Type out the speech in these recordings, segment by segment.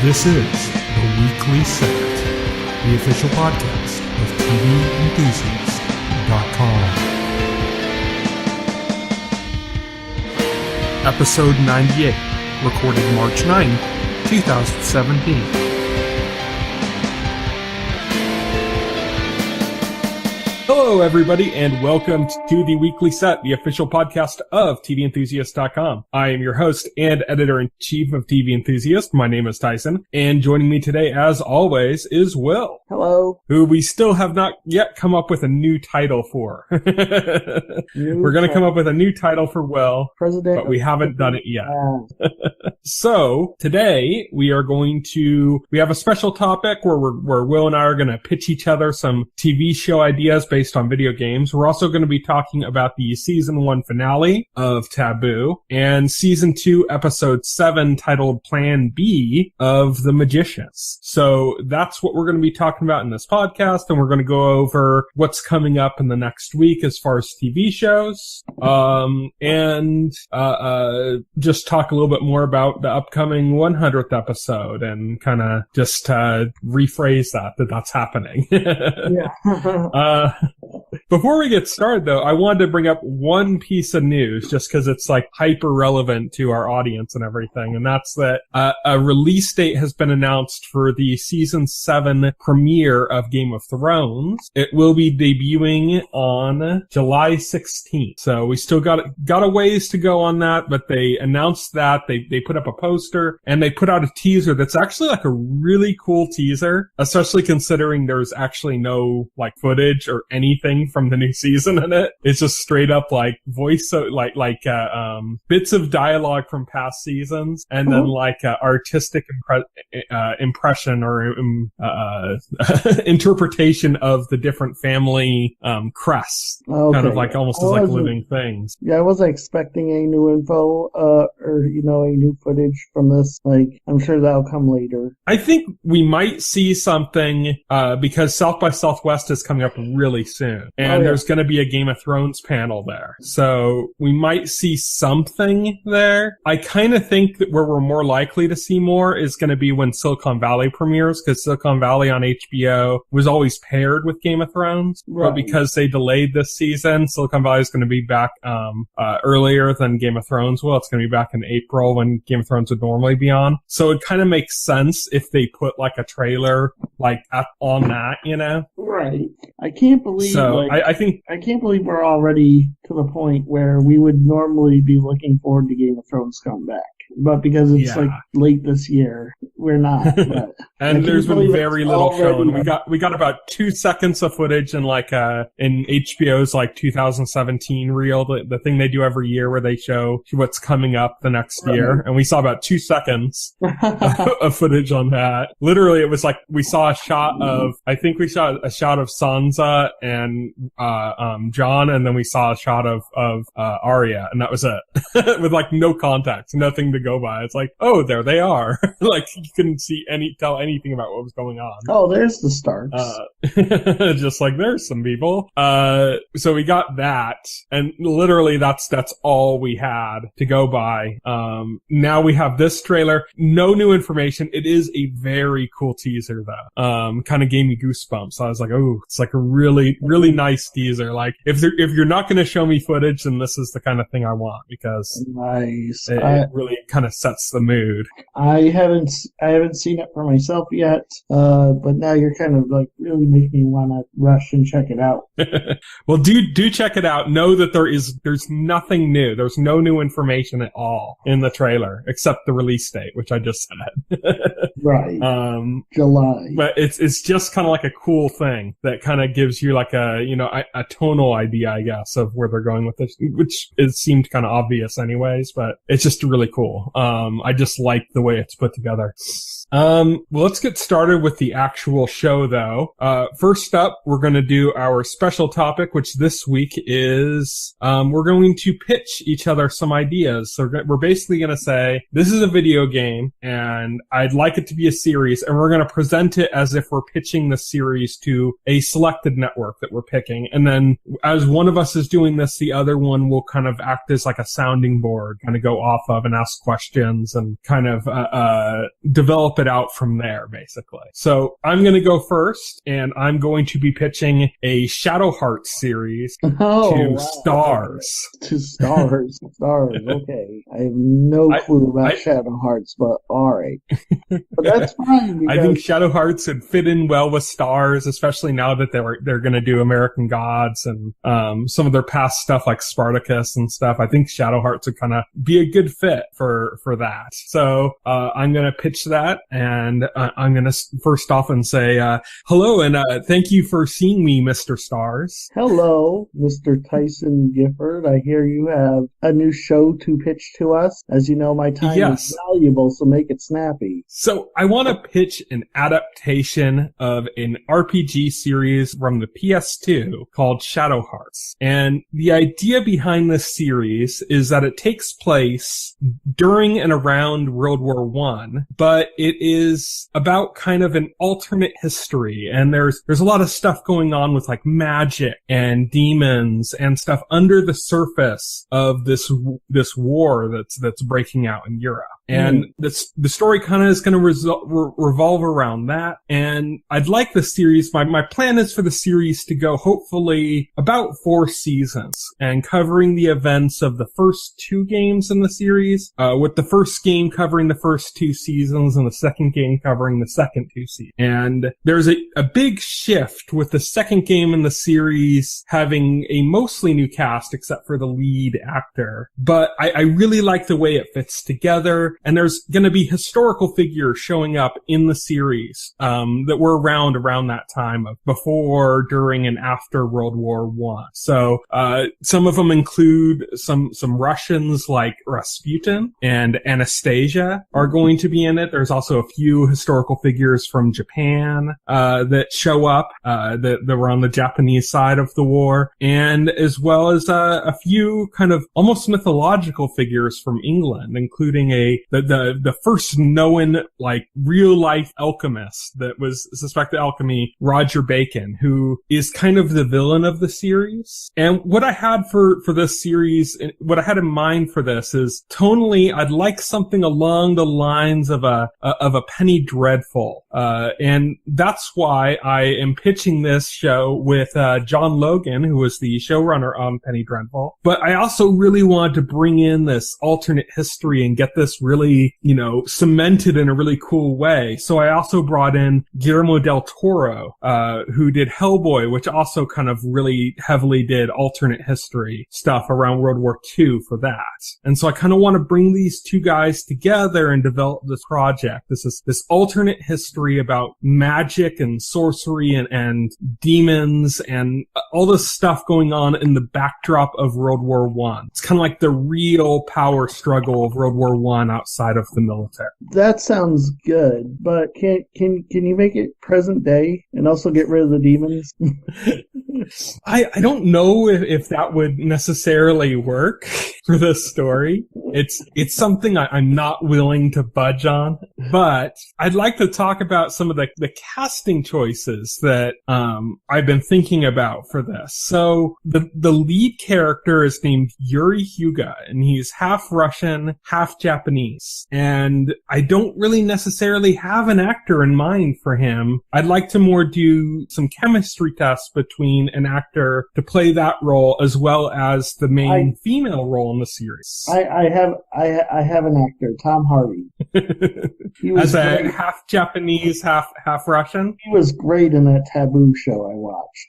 This is the Weekly Set, the official podcast of TVEnthusiast.com. Episode 98, recorded March 9, 2017. Hello, everybody, and welcome to the Weekly Set, the official podcast of TVEnthusiast.com. I am your host and editor-in-chief of TV Enthusiast. My name is Tyson, and joining me today, as always, is Will. Hello. Who we still have not yet come up with a new title for. We're going to come up with a new title for Will, but we haven't done it yet. So, today, we have a special topic where Will and I are going to pitch each other some TV show ideas based on video games. We're also going to be talking about the season 1 finale of Taboo and season 2 episode 7 titled Plan B of The Magicians. So that's what we're going to be talking about in this podcast, and we're going to go over what's coming up in the next week as far as TV shows, and just talk a little bit more about the upcoming 100th episode and kind of just rephrase that's happening. Yeah. Before we get started, though, I wanted to bring up one piece of news just because it's like hyper relevant to our audience and everything, and that's that a release date has been announced for the season 7 premiere of Game of Thrones. It will be debuting on July 16th, so we still got a ways to go on that, but they announced that they put up a poster and they put out a teaser that's actually like a really cool teaser, especially considering there's actually no like footage or anything from the new season in it. It's just straight up like voice, bits of dialogue from past seasons, and then like artistic impression or interpretation of the different family crests, kind of like almost as like living things. Yeah, I wasn't expecting any new info or any new footage from this. Like, I'm sure that'll come later. I think we might see something because South by Southwest is coming up really soon, and there's going to be a Game of Thrones panel there, so we might see something there. I kind of think that where we're more likely to see more is going to be when Silicon Valley premieres, because Silicon Valley on HBO was always paired with Game of Thrones, but because they delayed this season, Silicon Valley is going to be back earlier than Game of Thrones will. It's going to be back in April when Game of Thrones would normally be on, so it kind of makes sense if they put like a trailer like on that, Right. I can't believe I can't believe we're already to the point where we would normally be looking forward to Game of Thrones coming back. But because it's like late this year, we're not. But and there's been very little shown. We got about 2 seconds of footage in in HBO's like 2017 reel, the thing they do every year where they show what's coming up the next year. And we saw about 2 seconds of footage on that. Literally, it was like we saw a shot of Sansa and Jon, and then we saw a shot of Arya, and that was it. With like no context, nothing to go by. It's like, oh, there they are. Like you couldn't tell anything about what was going on. Oh, there's the Starz. Just like there's some people. So we got that, and literally that's all we had to go by. Now we have this trailer. No new information. It is a very cool teaser though. Kind of gave me goosebumps. I was like, oh, it's like a really, really nice teaser. Like if you're not going to show me footage, then this is the kind of thing I want, because nice. It really kind of sets the mood. I haven't seen it for myself yet, but now you're kind of like really making me want to rush and check it out. Well, do check it out. Know that there's nothing new. There's no new information at all in the trailer except the release date, which I just said. Right. July. But it's just kind of like a cool thing that kind of gives you like a tonal idea, I guess, of where they're going with this, which it seemed kind of obvious anyways, but it's just really cool. I just like the way it's put together. Well, let's get started with the actual show, though. First up, we're going to do our special topic, which this week is, we're going to pitch each other some ideas. So we're basically going to say, this is a video game, and I'd like it to be a series, and we're going to present it as if we're pitching the series to a selected network that we're picking. And then, as one of us is doing this, the other one will kind of act as like a sounding board, kind of go off of and ask questions and kind of develop it out from there, basically. So I'm going to go first, and I'm going to be pitching a Shadow Hearts series to Starz. To Starz. Starz, okay. I have no clue about Shadow Hearts, but alright. But that's fine. I think Shadow Hearts would fit in well with Starz, especially now that they're going to do American Gods and some of their past stuff like Spartacus and stuff. I think Shadow Hearts would kind of be a good fit for that. So I'm going to pitch that, and I'm going to first off and say hello, and thank you for seeing me, Mr. Starz. Hello, Mr. Tyson Gifford. I hear you have a new show to pitch to us. As you know, my time is valuable, so make it snappy. So I want to pitch an adaptation of an RPG series from the PS2 called Shadow Hearts. And the idea behind this series is that it takes place during and around World War I, but it is about kind of an alternate history. And there's a lot of stuff going on with like magic and demons and stuff under the surface of this war that's breaking out in Europe. And the story kind of is going to revolve around that. And I'd like the series, my plan is for the series to go hopefully about 4 seasons and covering the events of the first 2 games in the series, with the first game covering the first 2 seasons and the second game covering the second 2 seasons. And there's a big shift with the second game in the series having a mostly new cast except for the lead actor. But I really like the way it fits together. And there's going to be historical figures showing up in the series that were around that time of before, during, and after World War I. So some of them include some Russians like Rasputin and Anastasia are going to be in it. There's also a few historical figures from Japan that show up that were on the Japanese side of the war, and as well as a few kind of almost mythological figures from England, including the first known like real life alchemist that was suspected alchemy, Roger Bacon, who is kind of the villain of the series. And what I had for this series, what I had in mind for this is tonally, I'd like something along the lines of a Penny Dreadful. And that's why I am pitching this show with John Logan, who was the showrunner on Penny Dreadful. But I also really wanted to bring in this alternate history and get this really, cemented in a really cool way. So I also brought in Guillermo del Toro, who did Hellboy, which also kind of really heavily did alternate history stuff around World War II for that. And so I kind of want to bring these two guys together and develop this project. This is this alternate history about magic and sorcery and demons and all this stuff going on in the backdrop of World War I. It's kind of like the real power struggle of World War I outside of the military. That sounds good, but can you make it present day and also get rid of the demons? I don't know if that would necessarily work for this story. It's something I'm not willing to budge on, but I'd like to talk about some of the casting choices that I've been thinking about for this. So the lead character is named Yuri Hyuga, and he's half Russian, half Japanese. And I don't really necessarily have an actor in mind for him. I'd like to more do some chemistry tests between an actor to play that role as well as the main female role in the series. I have an actor, Tom Hardy. As a half Japanese, half Russian. He was great in that Taboo show I watched.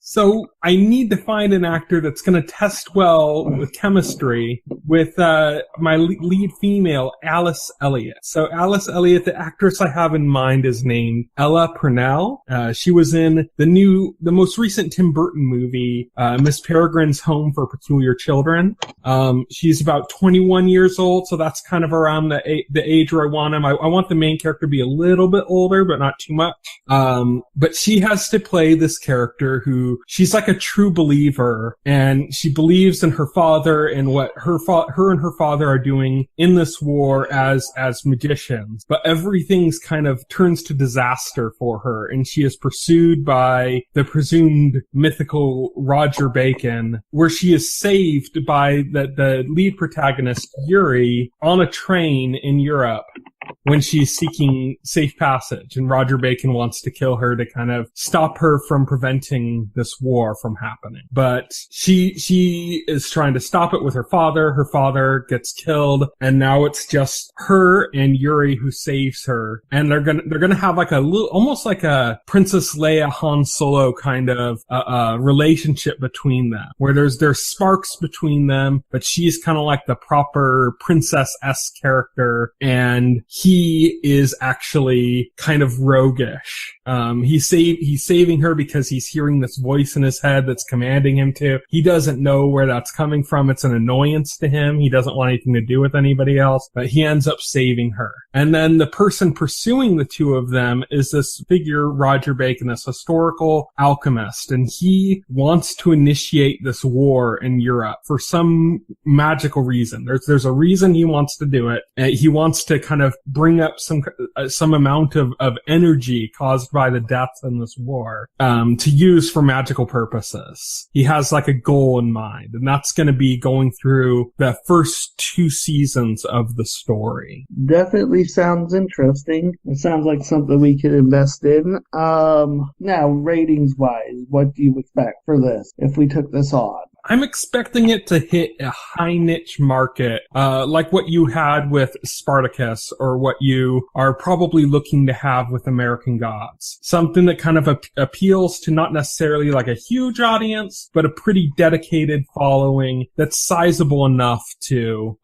So I need to find an actor that's going to test well with chemistry with my lead female, Alice Elliott. So Alice Elliott, the actress I have in mind is named Ella Purnell. She was in the most recent Tim Burton movie, Miss Peregrine's Home for Peculiar Children. She's about 21 years old, so that's kind of around the age where I want him. I want the main character to be a little bit older, but not too much. But she has to play this character who she's like a true believer, and she believes in her father and what her and her father are doing in this war as magicians. But everything's kind of turns to disaster for her, and she is pursued by the presumed mythical Roger Bacon, where she is saved by the lead protagonist, Yuri, on a train in Europe when she's seeking safe passage, and Roger Bacon wants to kill her to kind of stop her from preventing this war from happening. But she is trying to stop it with her father. Her father gets killed, and now it's just her and Yuri who saves her. And they're gonna have like a little, almost like a Princess Leia Han Solo kind of relationship between them, where there's sparks between them, but she's kind of like the proper princess-esque character, and he is actually kind of roguish. He's saving her because he's hearing this voice in his head that's commanding him to. He doesn't know where that's coming from. It's an annoyance to him. He doesn't want anything to do with anybody else, but he ends up saving her. And then the person pursuing the two of them is this figure, Roger Bacon, this historical alchemist, and he wants to initiate this war in Europe for some magical reason. There's a reason he wants to do it. He wants to kind of bring up some amount of energy caused by the deaths in this war, to use for magical purposes. He has like a goal in mind, and that's going to be going through the first 2 seasons of the story. Definitely sounds interesting. It sounds like something we could invest in. Now, ratings-wise, what do you expect for this if we took this on? I'm expecting it to hit a high niche market, like what you had with Spartacus, or what you are probably looking to have with American Gods. Something that kind of appeals to not necessarily like a huge audience, but a pretty dedicated following that's sizable enough to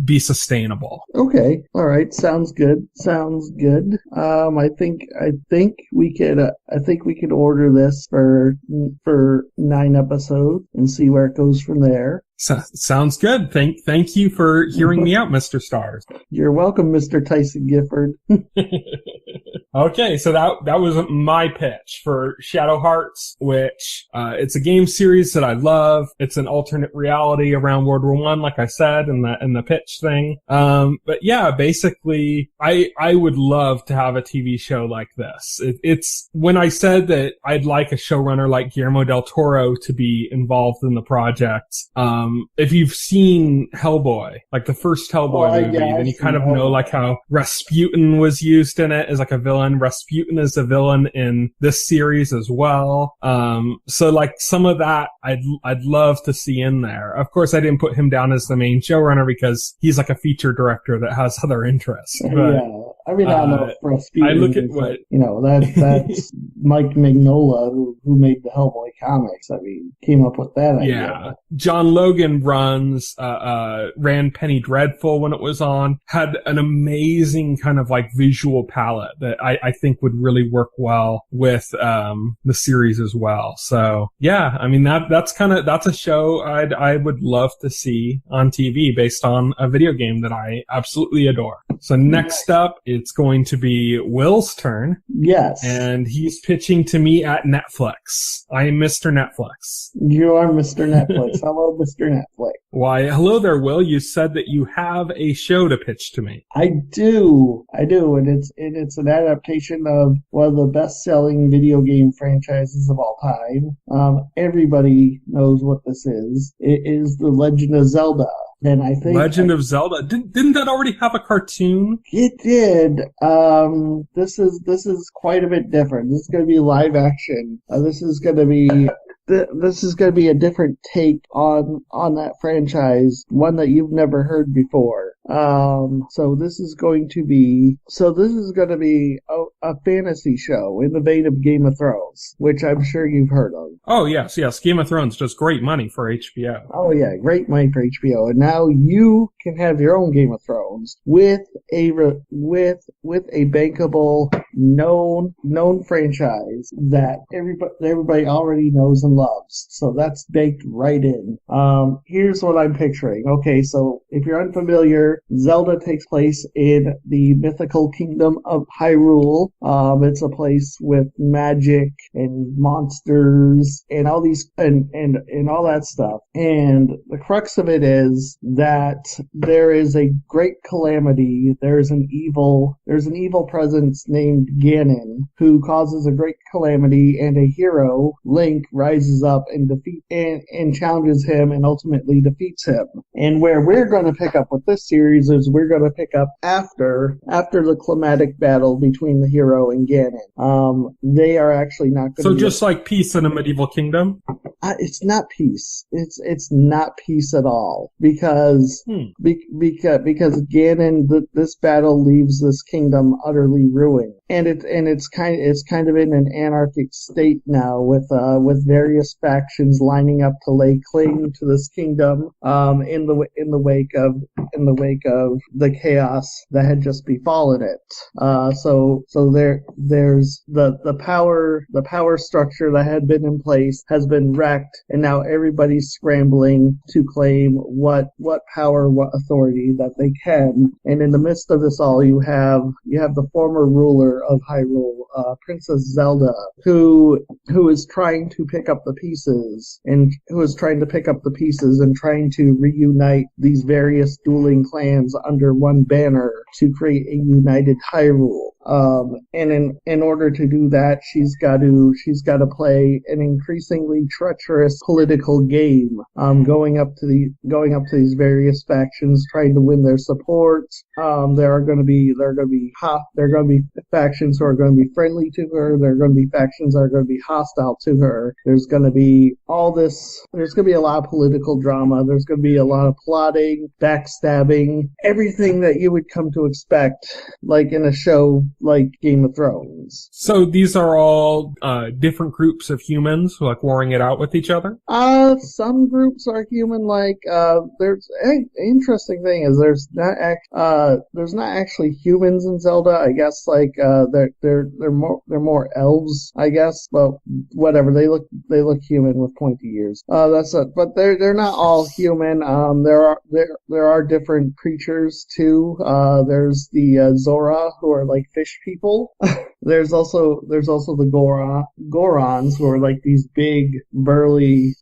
be sustainable. Okay, all right, sounds good. I think we could order this for 9 episodes and see where it goes from there. Sounds good. Thank you for hearing me out, Mr. Starz. You're welcome, Mr. Tyson Gifford. Okay, so that was my pitch for Shadow Hearts, which it's a game series that I love. It's an alternate reality around World War I, like I said in the pitch thing. But yeah, basically, I would love to have a TV show like this. It's when I said that I'd like a showrunner like Guillermo del Toro to be involved in the project. If you've seen Hellboy, like the first Hellboy movie, then you kind of know like how Rasputin was used in it as like a villain. Rasputin is a villain in this series as well. So like some of that I'd love to see in there. Of course, I didn't put him down as the main showrunner because he's like a feature director that has other interests. But, yeah. I mean, I don't know if Rasputin, I look at what, that's Mike Mignola who made the Hellboy comics. I mean, came up with that idea. Yeah. John Logan ran Penny Dreadful when it was on, had an amazing kind of like visual palette that I think would really work well with the series as well. So yeah, I mean that's a show I would love to see on TV based on a video game that I absolutely adore. So next up, it's going to be Will's turn. Yes. And he's pitching to me at Netflix. I am Mr. Netflix. You are Mr. Netflix. Hello, Mr. Netflix. Why, hello there, Will. You said that you have a show to pitch to me. I do, and it's an adaptation of one of the best-selling video game franchises of all time. Everybody knows what this is. It is The Legend of Zelda. And I think Legend of Zelda. Didn't that already have a cartoon? It did. This is quite a bit different. This is going to be live action. This is going to be a different take on that franchise, one that you've never heard before. So this is going to be a fantasy show in the vein of Game of Thrones, which I'm sure you've heard of. Oh yes. Game of Thrones does great money for HBO. Oh yeah, great money for HBO, and now you can have your own Game of Thrones with a bankable known franchise that everybody already knows and loves. So that's baked right in. Here's what I'm picturing. Okay, so if you're unfamiliar, Zelda takes place in the mythical kingdom of Hyrule. It's a place with magic and monsters and all these and all that stuff. And the crux of it is that there is a great calamity. There's an evil presence named Ganon who causes a great calamity, and a hero, Link, rises up and challenges him and ultimately defeats him. And where we're going to pick up with this series is we're going to pick up after the climatic battle between the hero and Ganon. They are actually not going to. So just like peace in a medieval kingdom. It's not peace. It's not peace at all because Ganon, this battle leaves this kingdom utterly ruined, and it's kind of in an anarchic state now with various factions lining up to lay claim to this kingdom in the wake of the chaos that had just befallen it. So there's the power structure that had been in place has been wrecked, and now everybody's scrambling to claim what power, what authority that they can. And in the midst of this all, you have the former ruler of Hyrule, Princess Zelda, who is trying to pick up the pieces and trying to reunite these various dueling clans under one banner to create a united Hyrule. And in order to do that, she's got to play an increasingly treacherous political game, going up to these various factions, trying to win their support. There are going to be factions who are going to be friendly to her. There are going to be factions that are going to be hostile to her. There's going to be there's going to be a lot of political drama. There's going to be a lot of plotting, backstabbing, everything that you would come to expect, like in a show like Game of Thrones. So these are all different groups of humans, like warring it out with each other? Some groups are human-like. There's an interesting thing is there's not actually humans in Zelda. I guess they're more elves, I guess. But whatever, they look human with pointy ears. That's it. But they're not all human. There are different creatures too. There's the Zora, who are like fish people. There's also the Gorons, who are like these big burly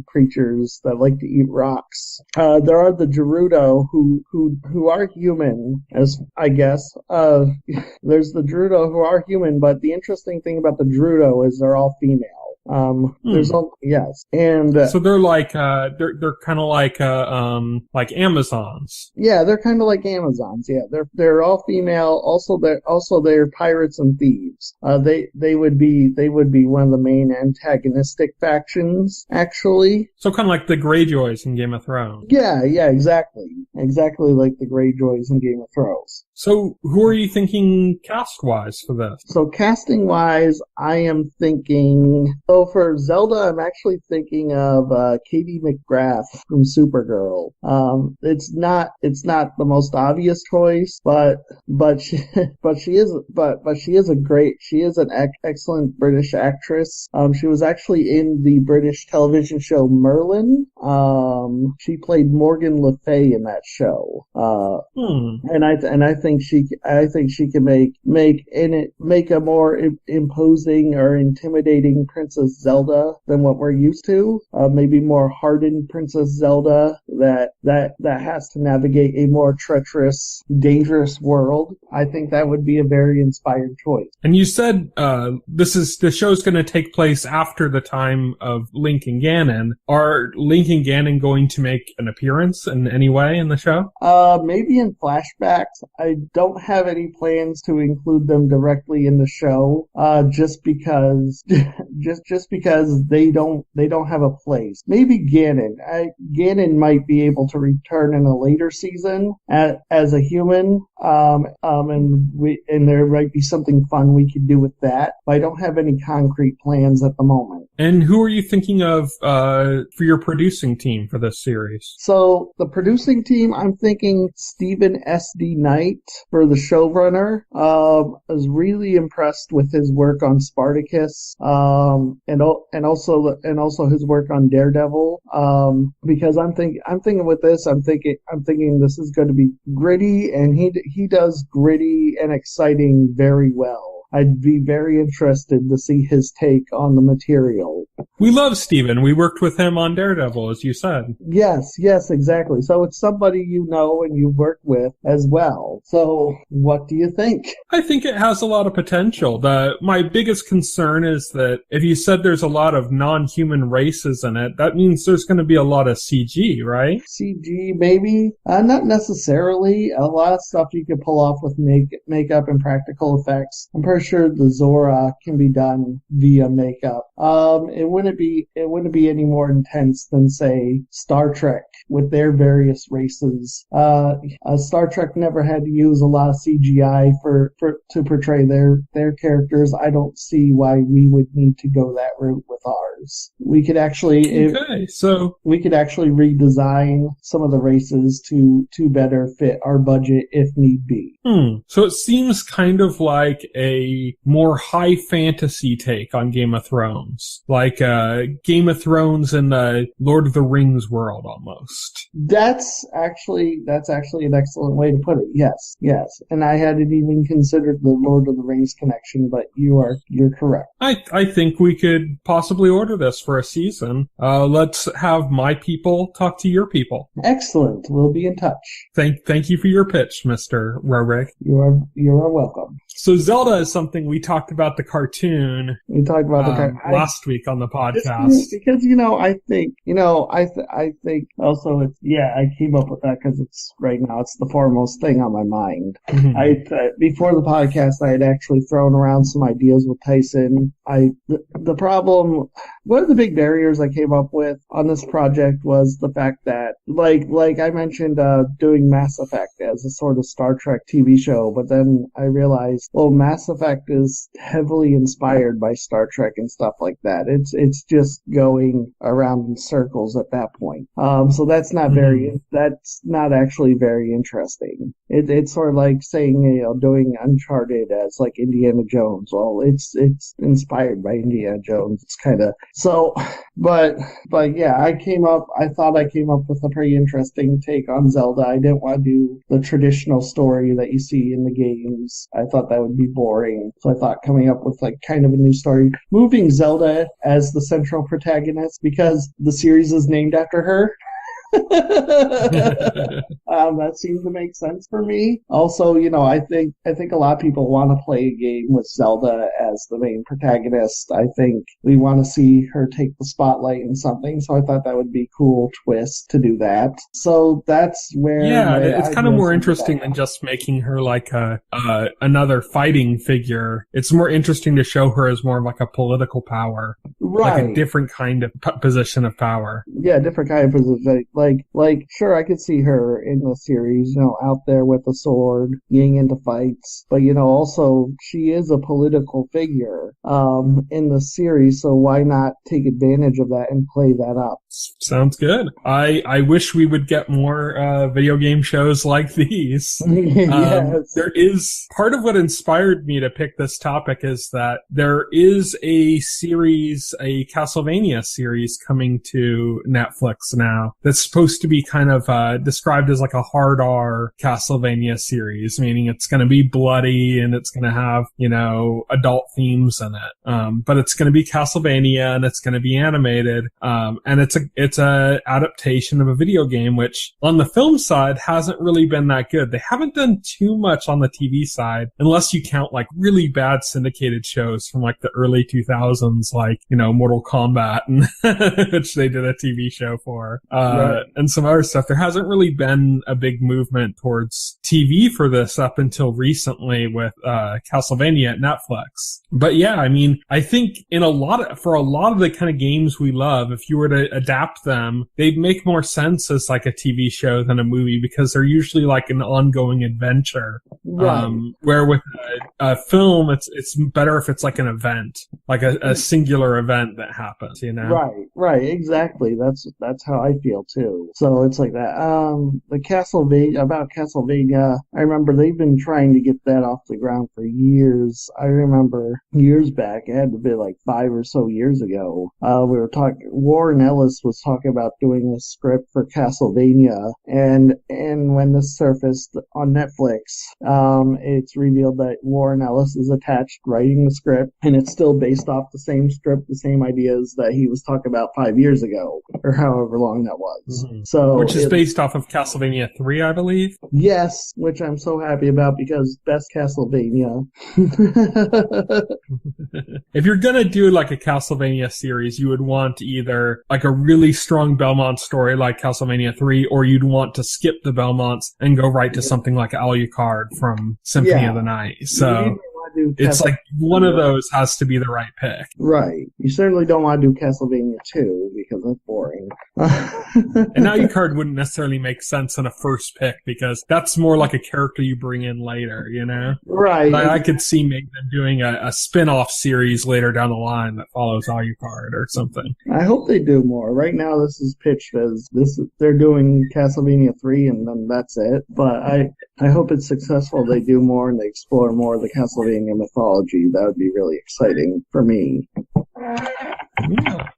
creatures that like to eat rocks. There are the Gerudo who are human, as I guess. There's the Gerudo who are human, but the interesting thing about the Gerudo is they're all female. Yes, and so they're like they're kind of like Amazons. Yeah, they're kind of like Amazons. Yeah, they're all female. They're pirates and thieves. They would be one of the main antagonistic factions, actually. So kind of like the Greyjoys in Game of Thrones. Yeah, exactly like the Greyjoys in Game of Thrones. So who are you thinking cast-wise for this? So casting-wise, I am thinking. So for Zelda, I'm actually thinking of Katie McGrath from Supergirl. It's not the most obvious choice, but she is an excellent British actress. She was actually in the British television show Merlin. She played Morgan Le Fay in that show. And I think she can make a more imposing or intimidating Princess Zelda than what we're used to. Maybe more hardened Princess Zelda that has to navigate a more treacherous, dangerous world. I think that would be a very inspired choice. And you said the show's going to take place after the time of Link and Ganon. Are Link and Ganon going to make an appearance in any way in the show? Maybe in flashbacks. I don't have any plans to include them directly in the show, just because just because they don't have a place. Maybe Ganon. Ganon might be able to return in a later season as a human, and there might be something fun we could do with that. But I don't have any concrete plans at the moment. And who are you thinking of for your producing team for this series? So the producing team, I'm thinking Stephen S.D. Knight for the showrunner. I was really impressed with his work on Spartacus, and also his work on Daredevil. Because I'm thinking with this, I'm thinking this is going to be gritty, and he does gritty and exciting very well. I'd be very interested to see his take on the material. We love Steven. We worked with him on Daredevil, as you said. Yes, exactly. So it's somebody you know and you've worked with as well. So what do you think? I think it has a lot of potential. My biggest concern is that if you said there's a lot of non-human races in it, that means there's going to be a lot of CG, right? CG, maybe. Not necessarily. A lot of stuff you could pull off with makeup and practical effects. I'm pretty sure the Zora can be done via makeup. It wouldn't be any more intense than, say, Star Trek with their various races. Star Trek never had to use a lot of CGI to portray their characters. I don't see why we would need to go that route with ours. We could actually redesign some of the races to better fit our budget if need be. So it seems kind of like a more high fantasy take on Game of Thrones. Like Game of Thrones in the Lord of the Rings world almost. That's actually an excellent way to put it. Yes. And I hadn't even considered the Lord of the Rings connection, but you're correct. I think we could possibly order this for a season. Let's have my people talk to your people. Excellent. We'll be in touch. Thank you for your pitch, Mr. Rorik. You are welcome. So Zelda is something we talked about the cartoon. We talked about the cartoon last week on the podcast. Because I think also I came up with that because it's right now it's the foremost thing on my mind. Mm-hmm. Before the podcast, I had actually thrown around some ideas with Tyson. The problem, one of the big barriers I came up with on this project was the fact that, like I mentioned, doing Mass Effect as a sort of Star Trek TV show, but then I realized, well, Mass Effect is heavily inspired by Star Trek and stuff like that. It's just going around in circles at that point. So that's not actually very interesting. It's sort of like saying, doing Uncharted as like Indiana Jones. Well, it's inspired by Indiana Jones. It's kind of so, but yeah, I thought I came up with a pretty interesting take on Zelda. I didn't want to do the traditional story that you see in the games. I thought that would be boring. So I thought coming up with like kind of a new story, moving Zelda as the central protagonist because the series is named after her. That seems to make sense for me. Also, I think a lot of people want to play a game with Zelda as the main protagonist. I think we want to see her take the spotlight in something, so I thought that would be a cool twist to do that. So that's where it's kind of more interesting than just making her like another fighting figure. It's more interesting to show her as more of like a political power, right? Like a different kind of position of power. Yeah, different kind of position. Like, sure, I could see her in the series, out there with a sword, getting into fights. But, also, she is a political figure in the series, so why not take advantage of that and play that up? Sounds good. I wish we would get more video game shows like these. Yes. There is part of what inspired me to pick this topic is that there is a Castlevania series coming to Netflix now that's supposed to be kind of described as like a hard R Castlevania series, meaning it's going to be bloody and it's going to have, adult themes in it. But it's going to be Castlevania and it's going to be animated. And it's a adaptation of a video game, which on the film side hasn't really been that good. They haven't done too much on the TV side, unless you count like really bad syndicated shows from like the early 2000s, like, Mortal Kombat, and which they did a TV show for. Right. And some other stuff. There hasn't really been a big movement towards TV for this up until recently with Castlevania at Netflix. But yeah, I mean, I think for a lot of the kind of games we love, if you were to adapt them, they'd make more sense as like a TV show than a movie because they're usually like an ongoing adventure. Right. Where with a film, it's better if it's like an event, like a singular event that happens, you know? Right, exactly. That's how I feel too. So it's like that. About Castlevania, I remember they've been trying to get that off the ground for years. I remember years back, it had to be like 5 or so years ago. Warren Ellis was talking about doing a script for Castlevania, and when this surfaced on Netflix, it's revealed that Warren Ellis is attached writing the script, and it's still based off the same script, the same ideas that he was talking about 5 years ago, or however long that was. Mm-hmm. So, which is based off of Castlevania 3, I believe. Yes, which I'm so happy about because best Castlevania. If you're gonna do like a Castlevania series, you would want either like a really strong Belmont story like Castlevania 3, or you'd want to skip the Belmonts and go right to something like Alucard from Symphony of the Night. So it's like one of those has to be the right pick. Right. You certainly don't want to do Castlevania 2 because that's boring. And Alucard wouldn't necessarily make sense in a first pick because that's more like a character you bring in later, you know? Right. I could see maybe them doing a spin-off series later down the line that follows Alucard or something. I hope they do more. Right now this is pitched as they're doing Castlevania 3 and then that's it. But I hope it's successful. They do more and they explore more of the Castlevania mythology. That would be really exciting for me. Yeah.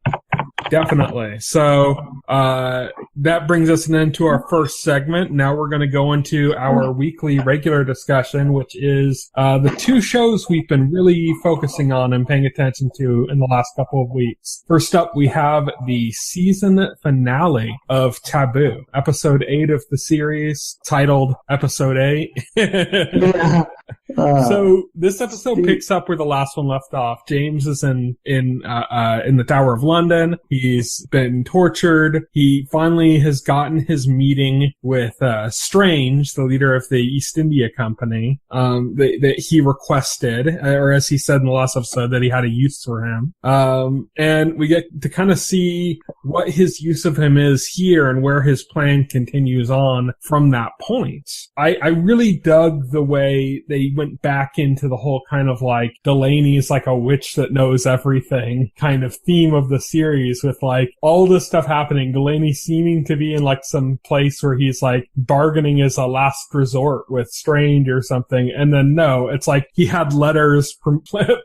Definitely. So that brings us then to our first segment. Now we're going to go into our weekly regular discussion, which is the two shows we've been really focusing on and paying attention to in the last couple of weeks. First up, we have the season finale of Taboo, episode 8 of the series, titled Episode 8. So this episode picks up where the last one left off. James is in the Tower of London. He's been tortured. He finally has gotten his meeting with Strange, the leader of the East India Company, that he requested, or as he said in the last episode, that he had a use for him. And we get to kind of see what his use of him is here and where his plan continues on from that point. I really dug the way they went back into the whole kind of like Delaney is like a witch that knows everything kind of theme of the series, with like all this stuff happening. Delaney seeming to be in like some place where he's like bargaining as a last resort with Strange or something. And then no, it's like he had letters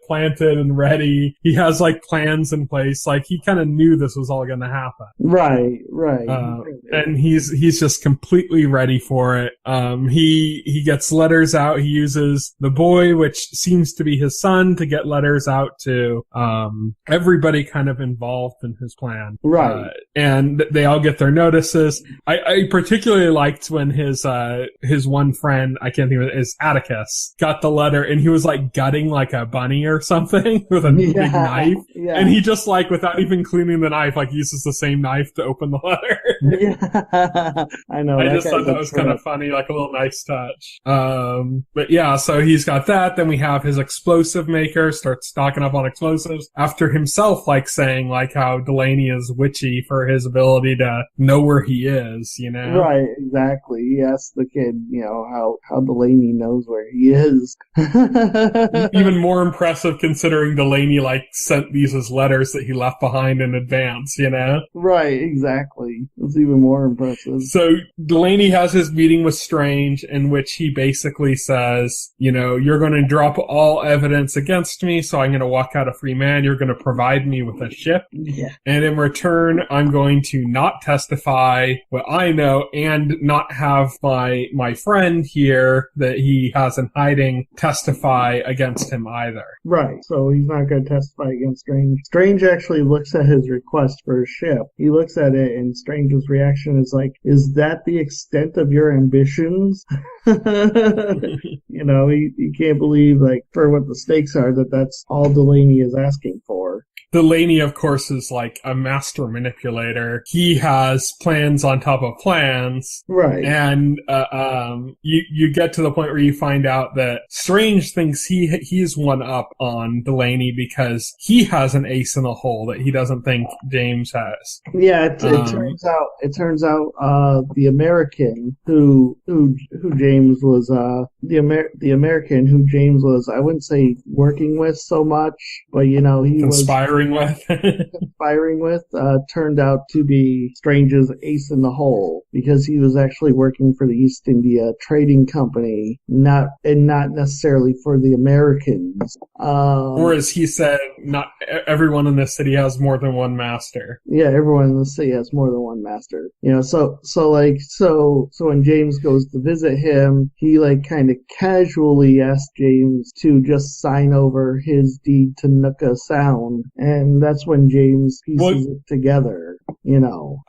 planted and ready. He has like plans in place. Like he kind of knew this was all going to happen. Right. And he's just completely ready for it. He gets letters out. He uses the boy, which seems to be his son, to get letters out to everybody kind of involved in his plan. Right. And they all get their notices. I particularly liked when his one friend, I can't think of it, is Atticus, got the letter and he was like gutting like a bunny or something with a big knife. Yeah. And he just like, without even cleaning the knife, like uses the same knife to open the letter. Yeah. I know. I just thought that was kind of funny, like a little nice touch. But yeah, so he's got that. Then we have his explosive maker starts stocking up on explosives after himself, like saying like how Delaney is witchy for his ability to know where he is, you know? Right, exactly. He asked the kid, you know, how Delaney knows where he is. Even more impressive considering Delaney like sent these as letters that he left behind in advance, you know? Right, exactly. It's even more impressive. So Delaney has his meeting with Strange in which he basically says, you know, you're going to drop all evidence against me, so I'm going to walk out a free man. You're going to provide me with a ship. Yeah. And in return, I'm going to not testify what I know and not have my friend here that he has in hiding testify against him either. Right. So he's not going to testify against Strange. Strange actually looks at his request for a ship. He looks at it and Strange's reaction is like, is that the extent of your ambitions? You know, he can't believe, like, for what the stakes are, that's all Delaney is asking for. Delaney, of course, is like a master manipulator. He has plans on top of plans. Right. And you get to the point where you find out that Strange thinks he's one up on Delaney because he has an ace in the hole that he doesn't think James has. Yeah, it turns out the American who James was the American who James was, I wouldn't say working with so much, but he conspiring with turned out to be Strange's ace in the hole, because he was actually working for the East India Trading Company, not necessarily for the Americans. Or as he said, not everyone in this city has more than one master. Yeah, everyone in the city has more than one master. So when James goes to visit him, he kind of casually asks James to just sign over his deed to Nuka Sound, and that's when James pieces it together.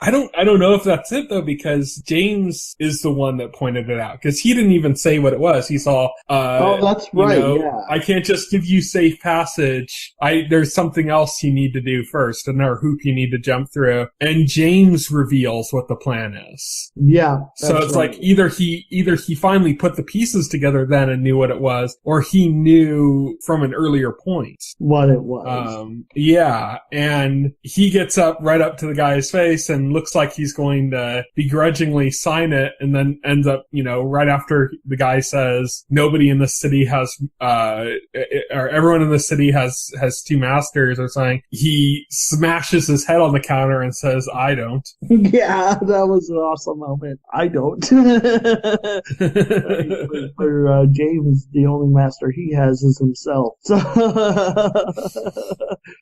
I don't know if that's it though, because James is the one that pointed it out, because he didn't even say what it was. He saw, that's right. Yeah. I can't just give you safe passage. There's something else you need to do first, another hoop you need to jump through. And James reveals what the plan is. Yeah. So it's right. Like either he finally put the pieces together then and knew what it was, or he knew from an earlier point what it was. Yeah, and he gets right up to the guy's face and looks like he's going to begrudgingly sign it, and then ends up, right after the guy says nobody in the city has, or everyone in the city has two masters or something, he smashes his head on the counter and says, "I don't." Yeah, that was an awesome moment. I don't. For James, the only master he has is himself. So,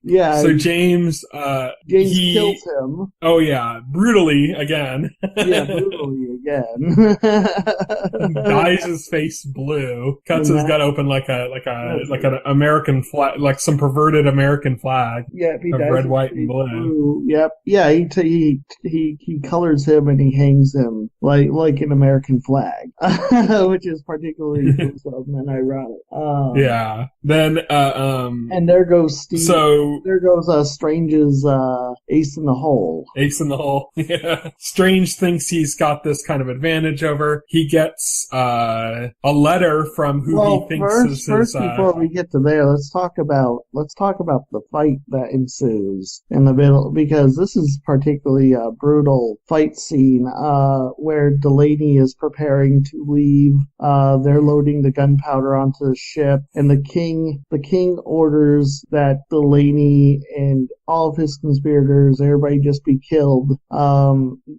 yeah. So James kills him. Oh yeah, brutally again. Yeah, brutally again. Dyes his face blue. Cuts his gut open like an American flag, like some perverted American flag. Yeah, he of dyes red, white, and blue. Yep. Yeah, he colors him and he hangs him like an American flag, which is particularly gruesome and ironic. Yeah. Then and there goes Steve. So there goes Strange's ace in the hole. Ace in the hole. Yeah. Strange thinks he's got this kind of advantage over. He gets a letter from who he thinks is his. Before we get to there, let's talk about the fight that ensues in the middle, because this is particularly a brutal fight scene where Delaney is preparing to leave. They're loading the gunpowder onto the ship, and the king orders that Delaney and all of his conspirators, everybody just be killed.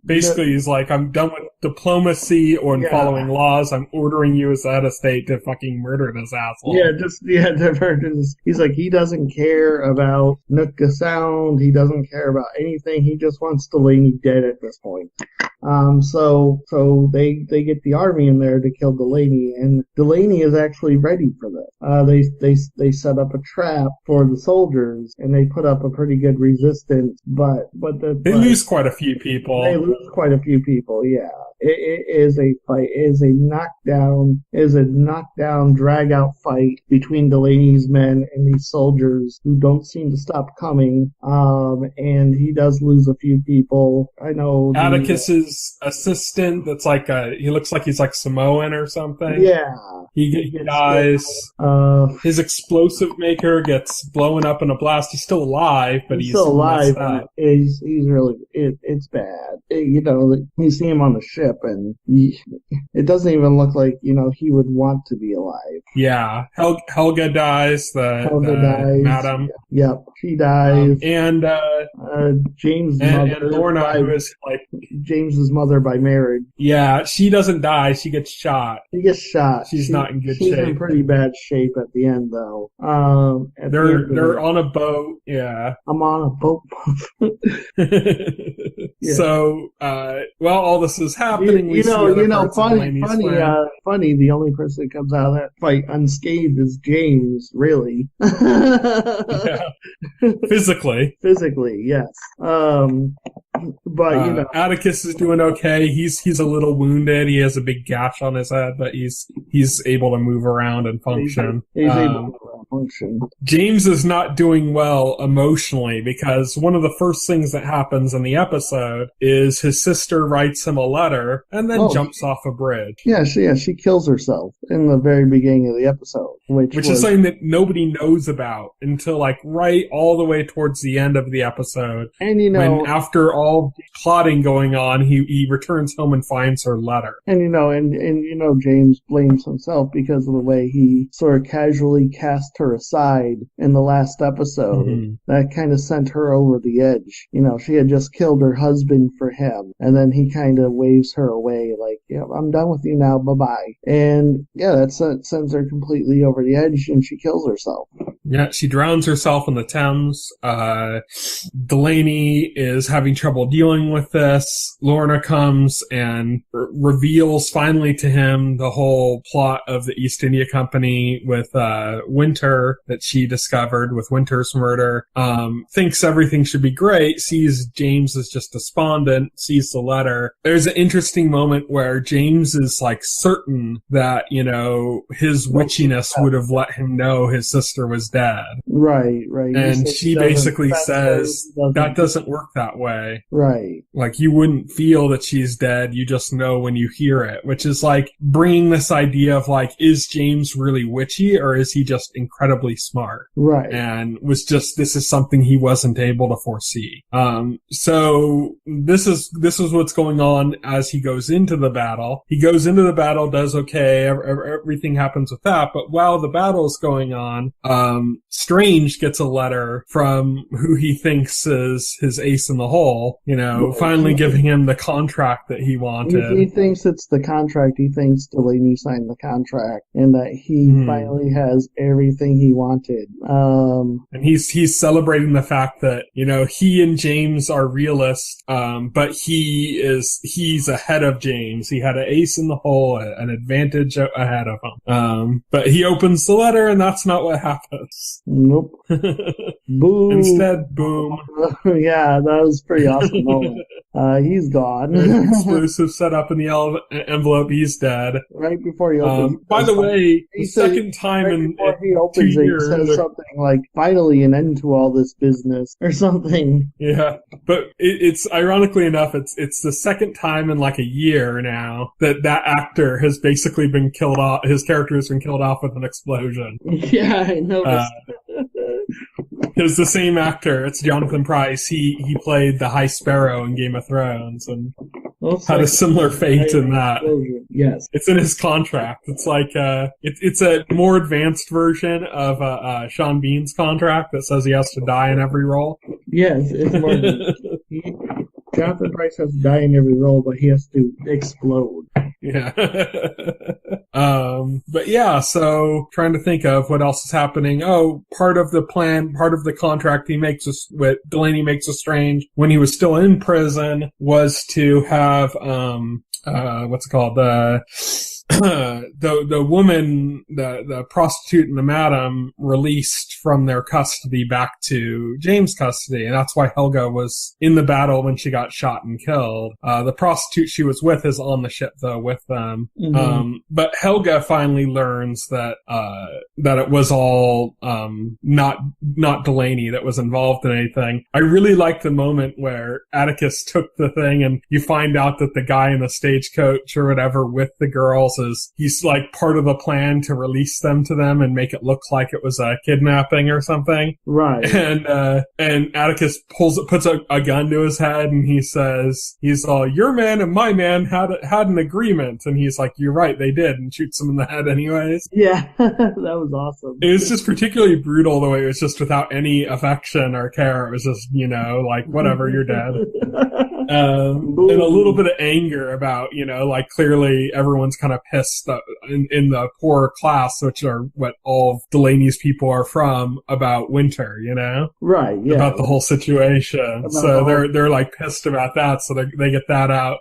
Basically, he's like, I'm done with diplomacy or following laws. I'm ordering you as the head of state to fucking murder this asshole. To murder this. He's like, he doesn't care about Nootka Sound. He doesn't care about anything. He just wants Delaney dead at this point. So they get the army in there to kill Delaney, and Delaney is actually ready for this. They set up a trap for the soldiers, and they put up a pretty good resistance, but they lose quite a few people. They lose quite a few people, yeah. It is a fight. It is a knockdown, drag-out fight between Delaney's men and these soldiers who don't seem to stop coming. And he does lose a few people. I know Atticus's assistant. That's like he looks like he's like Samoan or something. Yeah. He dies. His explosive maker gets blown up in a blast. He's still alive, but he's still alive. He's really. It's bad. You see him on the ship, and it doesn't even look like he would want to be alive. Yeah, Helga dies. Helga dies. Madam. Yep, she dies. And James' and mother. Lorna, who is like James's mother by marriage. Yeah, she doesn't die. She gets shot. She's not in good shape. She's in pretty bad shape at the end, though. They're on a boat. Yeah, I'm on a boat. Yeah. So, all this is happening. Funny. The only person that comes out of that fight unscathed is James. Really. Yeah. Physically, yes. But Atticus is doing okay. He's a little wounded. He has a big gash on his head, but he's able to move around and function. He's able to move around. function. James is not doing well emotionally because one of the first things that happens in the episode is his sister writes him a letter and then jumps off a bridge. Yeah, she kills herself in the very beginning of the episode. Which is something that nobody knows about until like right all the way towards the end of the episode. And when after all plotting going on, he returns home and finds her letter. And James blames himself because of the way he sort of casually cast her aside in the last episode. Mm-hmm. That kind of sent her over the edge. She had just killed her husband for him, and then he kind of waves her away like, I'm done with you now, bye-bye. And that sends her completely over the edge, and she kills herself. Yeah, she drowns herself in the Thames. Delaney is having trouble dealing with this. Lorna comes and reveals finally to him the whole plot of the East India Company with Winter that she discovered with Winter's murder. Thinks everything should be great, sees James as just despondent, sees the letter. There's an interesting moment where James is like certain that, his witchiness would have let him know his sister was dead. Right. And she basically says that doesn't work that way. Right. Like, you wouldn't feel that she's dead, you just know when you hear it, which is like bringing this idea of like, is James really witchy or is he just incredibly smart? Right. And this is something he wasn't able to foresee. So this is what's going on as he goes into the battle. He goes into the battle, does okay, everything happens with that, but while the battle's going on, Strange gets a letter from who he thinks is his ace in the hole, finally giving him the contract that he wanted. He thinks it's the contract. He thinks Delaney signed the contract and that he finally has everything he wanted. And he's celebrating the fact that, he and James are realists, but he's ahead of James. He had an ace in the hole, an advantage ahead of him. But he opens the letter and that's not what happens. Nope. Boom. Instead, boom. Yeah, that was a pretty awesome moment. He's gone. Explosive set up in the envelope. He's dead. Right before he opens. By the way, the second time in 2 years, he says something like, "Finally, an end to all this business," or something. Yeah, but it's ironically enough, it's the second time in like a year now that actor has basically been killed off. His character has been killed off with an explosion. Yeah, I noticed. It's the same actor. It's Jonathan Pryce. He played the High Sparrow in Game of Thrones and had a similar fate in that. Yes, it's in his contract. It's like it's a more advanced version of Sean Bean's contract that says he has to die in every role. Yes, it's more. Jonathan Pryce has to die in every role, but he has to explode. Yeah. But yeah, so trying to think of what else is happening. Oh, part of the plan, part of the contract he makes with Delaney makes with Strange when he was still in prison was to have, what's it called? The woman, the prostitute and the madam released from their custody back to James' custody, and that's why Helga was in the battle when she got shot and killed. The prostitute she was with is on the ship though with them. Mm-hmm. But Helga finally learns that it was all not Delaney that was involved in anything. I really liked the moment where Atticus took the thing and you find out that the guy in the stagecoach or whatever with the girls he's like part of the plan to release them to them and make it look like it was a kidnapping or something. Right. And Atticus puts a gun to his head and he says, he's all, your man and my man had an agreement. And he's like, you're right, they did, and shoots him in the head anyways. Yeah, that was awesome. It was just particularly brutal the way it was just without any affection or care. It was just, like, whatever, you're dead. And a little bit of anger about, like clearly everyone's kind of pissed in the poor class, which are what all of Delaney's people are from, about Winter, Right, yeah. About the whole situation. They're like pissed about that, so they get that out.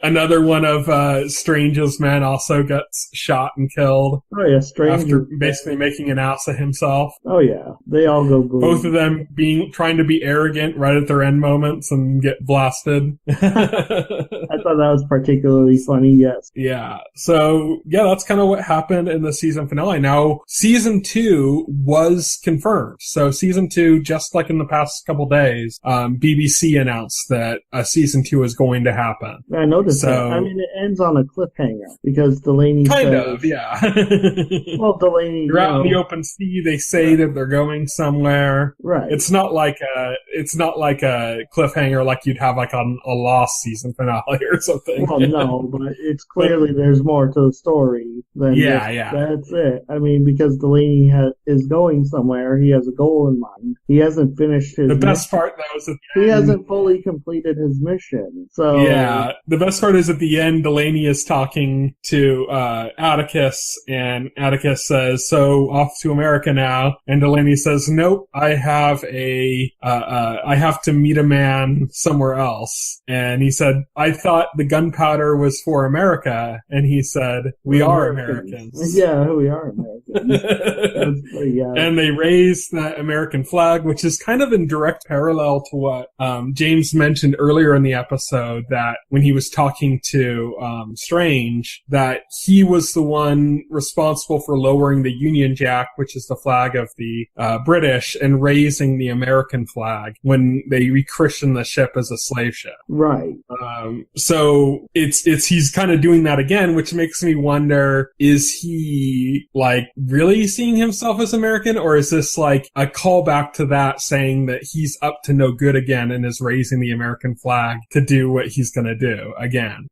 Another one of Strange's men also gets shot and killed. Oh yeah, Strange. After basically making an ass of himself. Oh yeah. They all go boom. Both of them trying to be arrogant right at their end moments and get blasted. I thought that was particularly funny, yes. Yeah. So, yeah, that's kind of what happened in the season finale. Now, season 2 was confirmed. So season 2, just like in the past couple days, BBC announced that a season 2 is going to happen. I noticed that. I mean, it ends on a cliffhanger because Delaney kind says, of, yeah. Well, Delaney, they're out in the open sea. They say that they're going somewhere. Right. It's not like a cliffhanger like you'd have like on a Lost season finale or something. Well, no, but it's clearly there's more to the story than that's it. I mean, because Delaney is going somewhere. He has a goal in mind. He hasn't finished his. The best part though is that he hasn't fully completed his mission. So yeah, the best part is at the end. Delaney is talking to Atticus, and Atticus says, "So off to America now." And Delaney says, "Nope, I have I have to meet a man somewhere else." And he said, "I thought the gunpowder was for America." And he said, "We are Americans." Yeah, we are Americans. And they raise the American flag, which is kind of in direct parallel to what James mentioned earlier in the episode, that when he was talking to Strange, that he was the one responsible for lowering the Union Jack, which is the flag of the British, and raising the American flag when they rechristened the ship as a slave ship. Right. So he's kind of doing that again, which makes me wonder, is he like really seeing himself as American, or is this like a callback to that, saying that he's up to no good again and is raising the American flag to do what he's going to do again?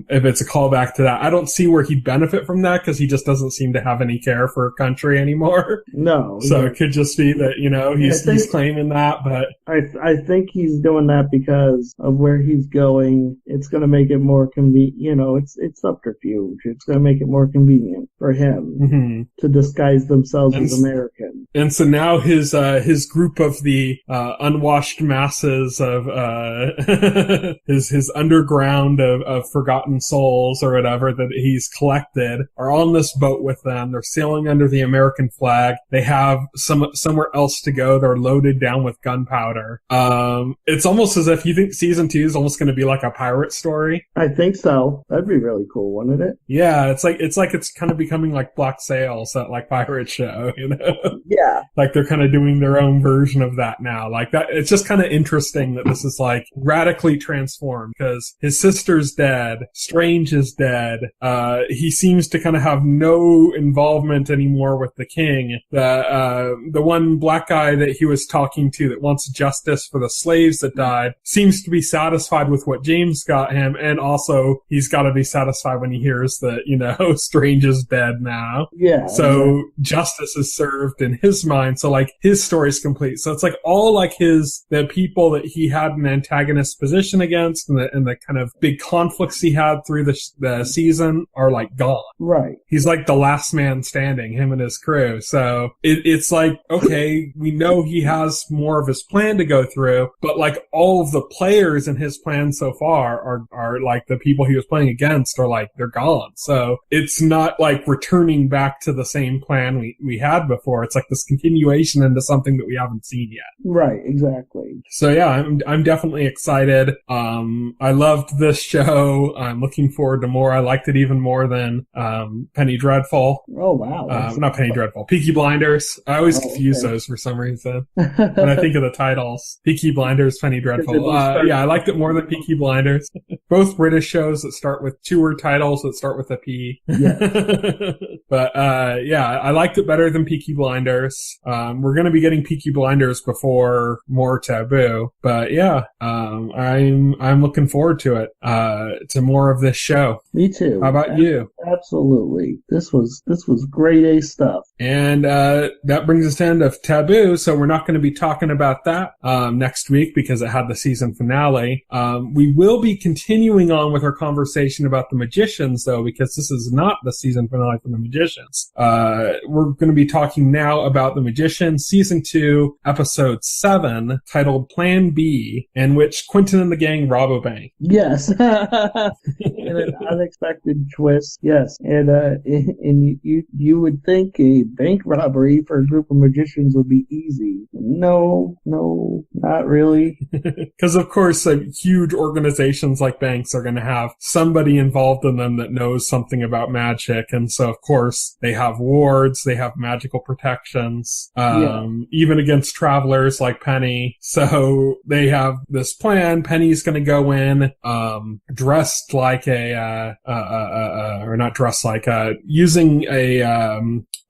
If it's a callback to that, I don't see where he'd benefit from that, because he just doesn't seem to have any care for a country anymore. No. So it could just be that, he's claiming that, but I think he's doing that because of where he's going. It's going to make it more convenient. It's subterfuge. It's going to make it more convenient for him to disguise themselves as American. And so now his group of the unwashed masses of his underground of forgotten souls or whatever that he's collected are on this boat with them. They're sailing under the American flag. They have somewhere else to go. They're loaded down with gunpowder. It's almost as if you think season 2 is almost going to be like a pirate story. I think so. That'd be really cool, wouldn't it? Yeah, it's kind of becoming like Black Sails, that like pirate show, Yeah. Like they're kind of doing their own version of that now. Like that, it's just kind of interesting that this is like radically transformed, because his sister's dead, Strange is dead, he seems to kind of have no involvement anymore with the king. The one black guy that he was talking to that wants justice for the slaves that died seems to be satisfied with what James got him, and also he's got to be satisfied when he hears that, Strange is dead now. Yeah. So justice is served in his mind, so like his story's complete. So it's like all like the people that he had an antagonist position against, and the kind of big conflicts he had through the season are like gone. Right. He's like the last man standing, him and his crew. So it's like, okay, we know he has more of his plan to go through, but like all of the players in his plan so far are like the people he was playing against are like, they're gone. So it's not like returning back to the same plan we had before. It's like this continuation into something that we haven't seen yet. Right, exactly. So yeah, I'm definitely excited. I loved this show. I'm looking forward to more. I liked it even more than Penny Dreadful. Oh wow. Not Penny Dreadful. Peaky Blinders. I always confuse those for some reason when I think of the titles. Peaky Blinders, Penny Dreadful. Yeah, I liked it more than Peaky Blinders. Both British shows that start with 2-word titles that start with a P. Yes. But yeah, I liked it better than Peaky Blinders. We're going to be getting Peaky Blinders before more Taboo. But yeah, I'm looking forward to it, to more of this show. Me too. How about you? Absolutely. This was grade A stuff. And that brings us to the end of Taboo, so we're not going to be talking about that next week because it had the season finale. We will be continuing on with our conversation about The Magicians, though, because this is not the season finale for The Magicians. We're going to be talking now about about The Magicians, Season 2, Episode 7, titled Plan B, in which Quentin and the gang rob a bank. Yes. In an unexpected twist, yes. And you would think a bank robbery for a group of magicians would be easy. No, not really. Because, of course, huge organizations like banks are going to have somebody involved in them that knows something about magic. And so, of course, they have wards, they have magical protections, even against travelers like Penny. So they have this plan. Penny's going to go in, dressed like or not dressed like, using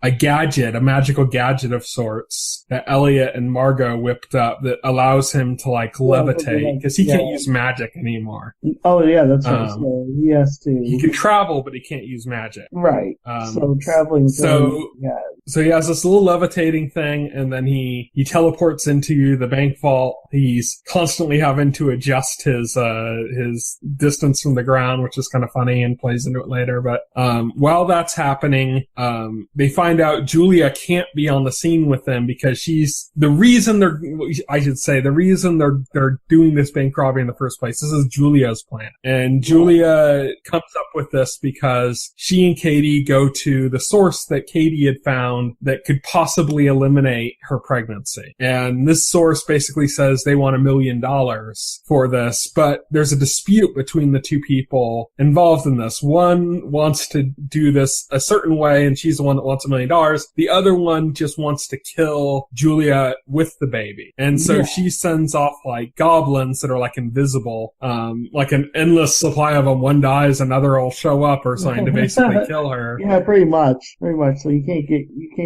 a gadget, a magical gadget of sorts that Elliot and Margot whipped up that allows him to levitate, because he can't use magic anymore. Oh yeah, that's right. So he has to. He can travel, but he can't use magic. Right. So traveling. So he has this little levitating thing, and then he teleports into the bank vault. He's constantly having to adjust his distance from the ground, which is kind of funny and plays into it later. But while that's happening, they find out Julia can't be on the scene with them because she's the reason they're doing this bank robbery in the first place. This is Julia's plan. And Julia comes up with this because she and Katie go to the source that Katie had found that could possibly eliminate her pregnancy. And this source basically says they want $1 million for this, but there's a dispute between the two people involved in this. One wants to do this a certain way, and she's the one that wants $1 million. The other one just wants to kill Julia with the baby. And so she sends off goblins that are invisible, like an endless supply of them. One dies, another will show up or something to basically kill her. Yeah, pretty much. So you can't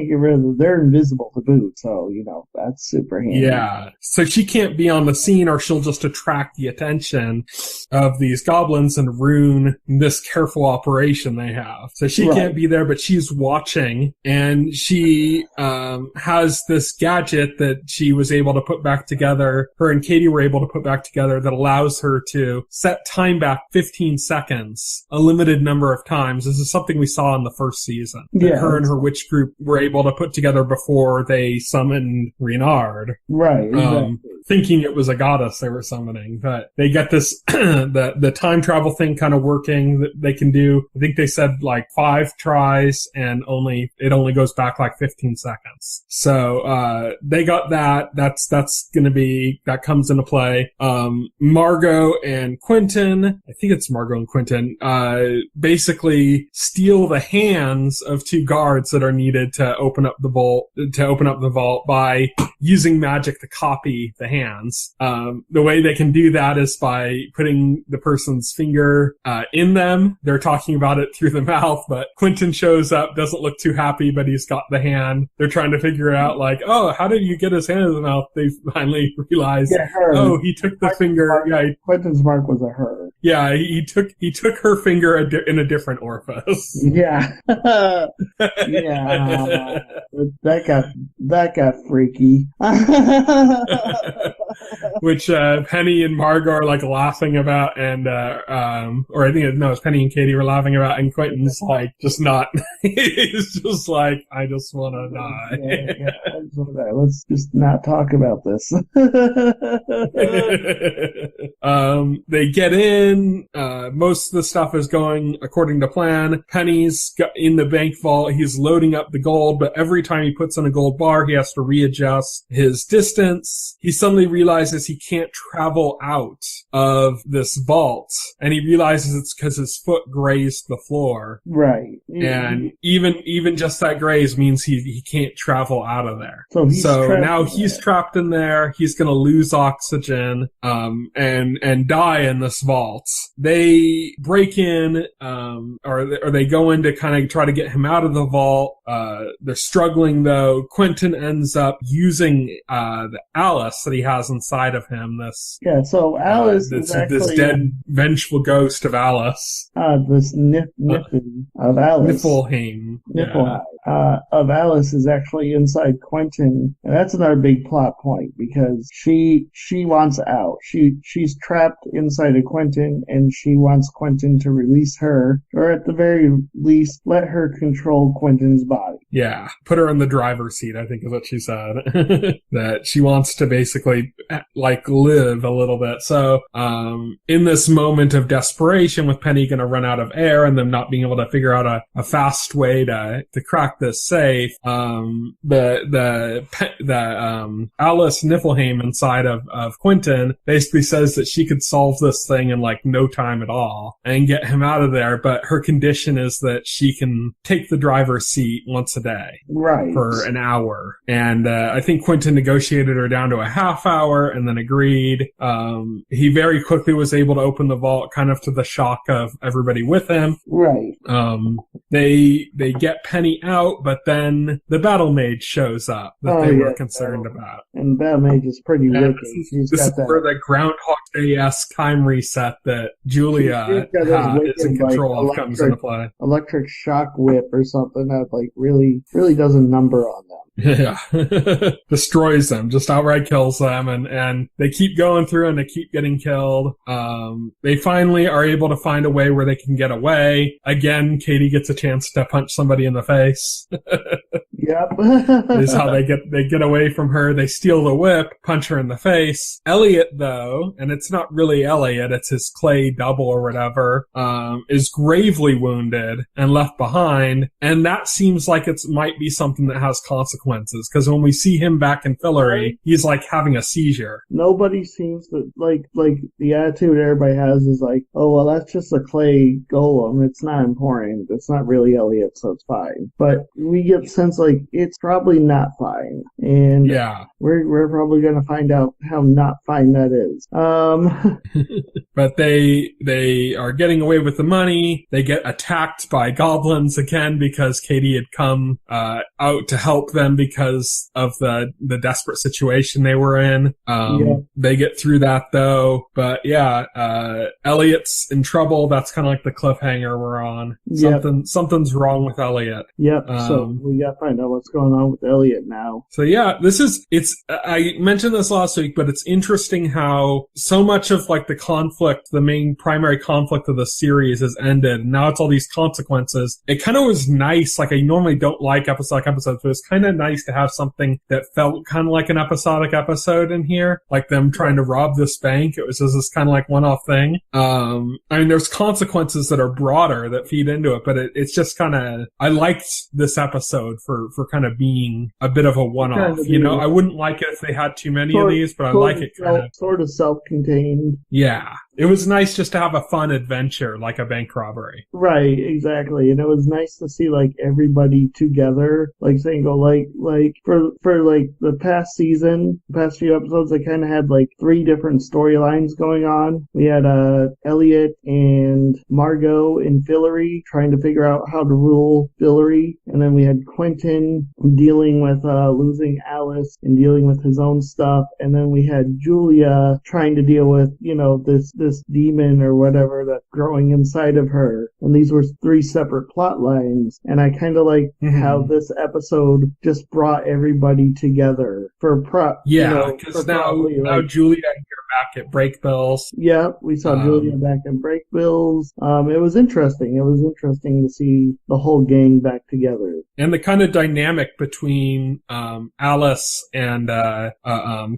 get rid of them. They're invisible to boot. So, that's super handy. Yeah. So she can't be on the scene, or she'll just attract the attention of these goblins and ruin this careful operation they have. So she can't be there, but she's watching, and she has this gadget that she was able to put back together. Her and Katie were able to put back together that allows her to set time back 15 seconds, a limited number of times. This is something we saw in the first season. That her and her witch group were able to put together before they summoned Renard. Right, exactly. Thinking it was a goddess they were summoning. But they get this, the time travel thing kind of working that they can do. I think they said 5 tries, and it only goes back 15 seconds. So, they got that. That comes into play. Margot and Quentin, I think it's Margot and Quentin, basically steal the hands of 2 guards that are needed to open up the vault by using magic to copy the hands. The way they can do that is by putting the person's finger, in them. They're talking about it through the mouth, but Quentin shows up, doesn't look too happy, but he's got the hand. They're trying to figure out how did you get his hand in the mouth? They finally realize, he took the finger. Quentin's mark was a her. Yeah, he took her finger in a different orifice. Yeah. Yeah. That got freaky. Which Penny and Margot are laughing about, and or I think it's Penny and Katie were laughing about, and Quentin's just not. He's just I just want to die. I just wanna die. Let's just not talk about this. They get in. Most of the stuff is going according to plan. Penny's in the bank vault. He's loading up the gold, but every time he puts in a gold bar, he has to readjust his distance. He suddenly realizes he can't travel out of this vault, and he realizes it's because his foot grazed the floor. Right. And even just that graze means he can't travel out of there. So now he's trapped in there. He's gonna lose oxygen, and die in this vault. They break in, or they go in to kind of try to get him out of the vault. They're struggling though. Quentin ends up using the Alice that he has inside of him. So Alice is actually this dead, vengeful ghost of Alice. This Niffin of Alice. Niflheim. Of Alice is actually inside Quentin, and that's another big plot point because she wants out. She's trapped inside of Quentin, and she wants Quentin to release her, or at the very least, let her control Quentin's body. Yeah, put her in the driver's seat, I think is what she said. That she wants to basically, like, live a little bit. So, in this moment of desperation with Penny gonna run out of air and them not being able to figure out a fast way to crack this safe, Alice Niflheim inside of Quentin basically says that she could solve this thing in like no time at all and get him out of there, but her condition is that she can take the driver's seat once a day. Right. For an hour. And I think Quentin negotiated her down to a half hour and then agreed. He very quickly was able to open the vault, kind of to the shock of everybody with him. Right. They get Penny out, but then the battle mage shows up that they were concerned about. And battle mage is pretty wicked. This is where the Groundhog Day-esque time reset that Julia is in control of comes into play. Electric shock whip or something that like really does a number on them. Yeah. Destroys them, just outright kills them, and they keep going through and they keep getting killed. They finally are able to find a way where they can get away. Again, Katie gets a chance to punch somebody in the face. Yep. Is how they get away from her. They steal the whip, punch her in the face. Elliot, though, and it's not really Elliot, it's his clay double or whatever, is gravely wounded and left behind, and that seems like it might be something that has consequences, because when we see him back in Fillory, he's like having a seizure. Nobody seems to, like the attitude everybody has is like, oh, well, that's just a clay golem. It's not important. It's not really Elliot, so it's fine. But we get the sense like it's probably not fine. And yeah, we're probably going to find out how not fine that is. But they are getting away with the money. They get attacked by goblins again because Katie had come out to help them because of the desperate situation they were in. They get through that though. But yeah, Elliot's in trouble. That's kind of like the cliffhanger we're on. Something's wrong with Elliot. Yep. So we got to find out what's going on with Elliot now. So yeah, I mentioned this last week, but it's interesting how so much of like the conflict, the main primary conflict of the series has ended. And now it's all these consequences. It kind of was nice. Like I normally don't like episodic episodes, but it's kind of nice to have something that felt kind of like an episodic episode in here, like them trying to rob this bank. It was just this kind of like one-off thing. I mean, there's consequences that are broader that feed into it, but it's just kind of, I liked this episode for kind of being a bit of a one-off. You know, I wouldn't like it if they had too many of these, but I like it kind of sort of self-contained. Yeah. It was nice just to have a fun adventure, like a bank robbery. Right, exactly. And it was nice to see, like, everybody together, like, saying, for like, the past season, the past few episodes, they kind of had, like, 3 different storylines going on. We had, Elliot and Margot in Fillory trying to figure out how to rule Fillory. And then we had Quentin dealing with, losing Alice and dealing with his own stuff. And then we had Julia trying to deal with, you know, this demon or whatever that's growing inside of her. And these were 3 separate plot lines. And I kind of like how this episode just brought everybody together for Yeah, because now Julia and you're back at Break Bills. Yeah, we saw Julia back in Break Bills. It was interesting. It was interesting to see the whole gang back together. And the kind of dynamic between Alice and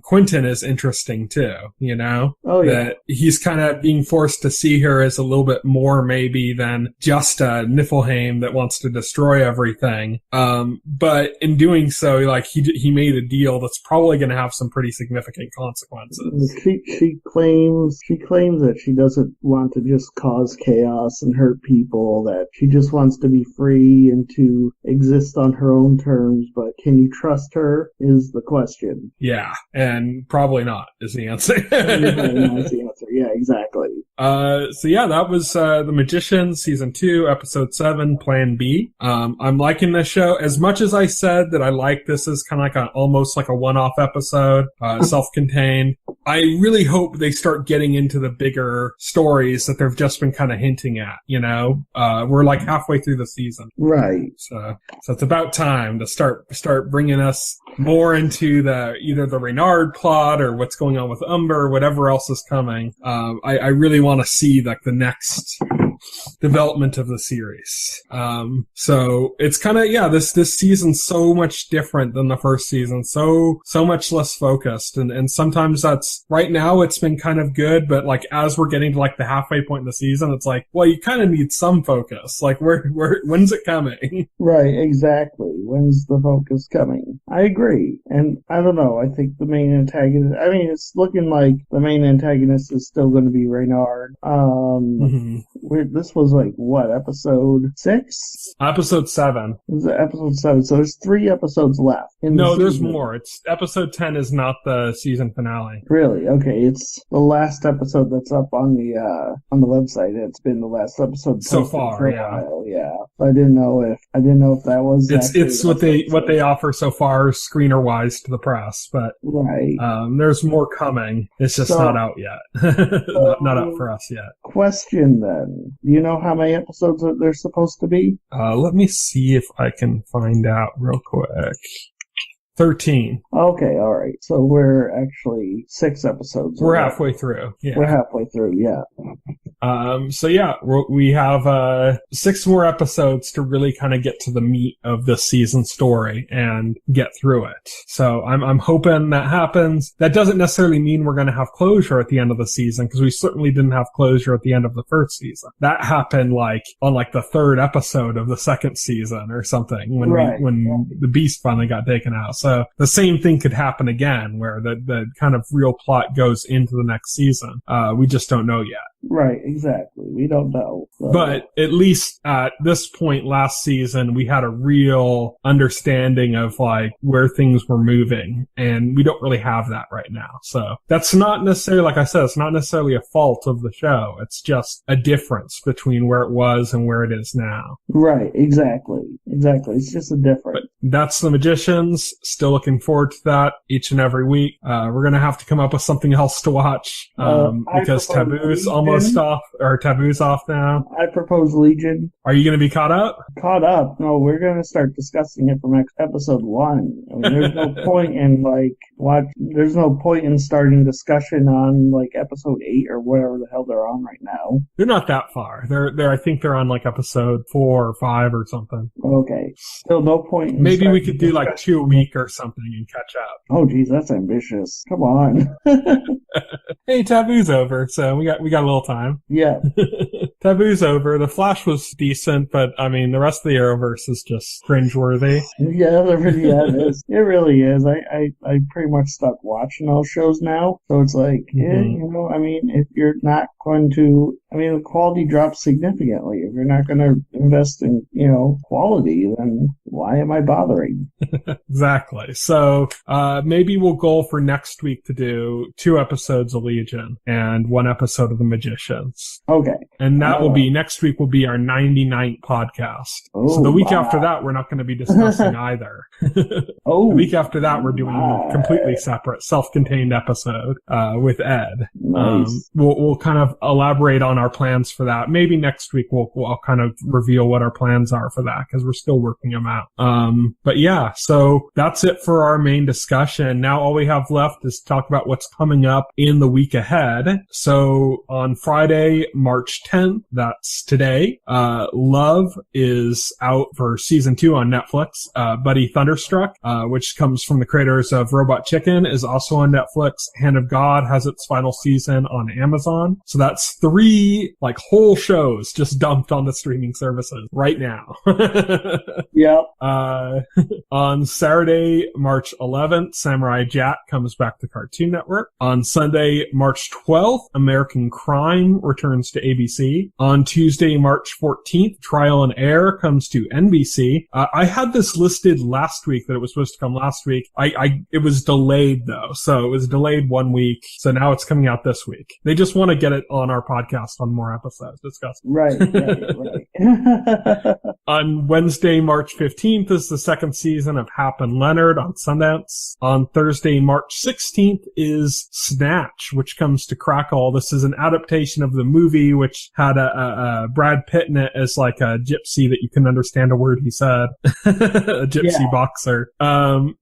Quentin is interesting too, you know? Oh, yeah. That he's kind of being forced to see her as a little bit more maybe than just a Niflheim that wants to destroy everything. But in doing so, like he made a deal that's probably going to have some pretty significant consequences. She claims that she doesn't want to just cause chaos and hurt people, that she just wants to be free and to exist on her own terms, but can you trust her is the question. Yeah, and probably not is the answer. That's the answer. Yeah, exactly. So yeah, that was The Magicians, Season 2, Episode 7, Plan B. I'm liking this show. As much as I said that I like this as kind of like almost like a one-off episode, self-contained, I really hope they start getting into the bigger stories that they've just been kind of hinting at, you know? We're like halfway through the season. Right. So it's about time to start bringing us more into either the Reynard plot or what's going on with Umber or whatever else is coming. I really want to see like the next development of the series. So it's kind of, this season's so much different than the first season. So much less focused. And sometimes that's, right now it's been kind of good, but like as we're getting to like the halfway point in the season, it's like, well, you kind of need some focus. Like when's it coming? Right, exactly. When's the focus coming? I agree. And I don't know, I think the main antagonist, I mean, it's looking like the main antagonist is still going to be Reynard. This was like, what, episode 6? Episode 7. This is episode 7, so there's 3 episodes left. No, there's more. It's episode 10 is not the season finale. Really? Okay, it's the last episode that's up on the website. It's been the last episode so far. Yeah. I didn't know if that was. It's what they offer so far, screener wise, to the press. But right, there's more coming. It's just not out yet. not out for us yet. Question then: do you know how many episodes they're supposed to be? Let me see if I can find out real quick. 13. Okay, all right. So we're actually 6 episodes. We're halfway through. Yeah. We're halfway through, yeah. We have 6 more episodes to really kind of get to the meat of the season story and get through it. So I'm hoping that happens. That doesn't necessarily mean we're going to have closure at the end of the season, because we certainly didn't have closure at the end of the first season. That happened on the 3rd episode of the 2nd season or something when the beast finally got taken out. So the same thing could happen again, where the kind of real plot goes into the next season. We just don't know yet. Right, exactly. We don't know. So. But at least at this point last season, we had a real understanding of like where things were moving, and we don't really have that right now. So that's not necessarily, like I said, it's not necessarily a fault of the show. It's just a difference between where it was and where it is now. Right, exactly. It's just a difference. But that's The Magicians. Still looking forward to that each and every week. We're going to have to come up with something else to watch, because Taboo's almost off, or Taboo's off now. I propose Legion. Are you going to be caught up? Caught up? No, we're going to start discussing it from episode 1. I mean, there's no point in there's no point in starting discussion on like episode 8 or whatever the hell they're on right now. They're not that far. They're I think they're on like episode 4 or 5 or something. Okay. Still no point in maybe we could do like 2 a week or something and catch up. Oh geez, that's ambitious. Come on. Hey, Taboo's over, so we got a little time. Yeah. Taboo's over. The Flash was decent, but I mean, the rest of the Arrowverse is just cringeworthy. Yeah, it is. It really is. I pretty much stopped watching those shows now, so it's like, I mean, if you're not going to, I mean, the quality drops significantly. If you're not going to invest in, quality, then why am I bothering? Exactly. So, maybe we'll go for next week to do 2 episodes of Legion and 1 episode of The Magicians. Okay. And that will be, next week will be our 99th podcast. Oh, so the week after that, we're not going to be discussing either. The week after that, we're doing a completely separate, self-contained episode, with Ed. Nice. We'll kind of elaborate on our plans for that. Maybe next week I'll kind of reveal what our plans are for that, because we're still working them out. But yeah, so that's it for our main discussion. Now all we have left is to talk about what's coming up in the week ahead. So on Friday, March 10th, that's today, Love is out for season 2 on Netflix. Buddy Thunderstruck, which comes from the creators of Robot Chicken, is also on Netflix. Hand of God has its final season on Amazon. So that's 3 like whole shows just dumped on the streaming services right now. Yep. On Saturday, March 11th, Samurai Jack comes back to Cartoon Network. On Sunday, March 12th, American Crime returns to ABC. On Tuesday, March 14th, Trial and Error comes to NBC. I had this listed last week that it was supposed to come last week. It was delayed though, so it was delayed 1 week. So now it's coming out this week. They just want to get it on our podcast on more episodes. Disgusting. Right. On Wednesday, March 15th is the second season season of Hap and Leonard on Sundance. On Thursday, March 16th is Snatch, which comes to Crackle. This is an adaptation of the movie, which had a Brad Pitt in it as like a gypsy that you can understand a word he said. A gypsy boxer.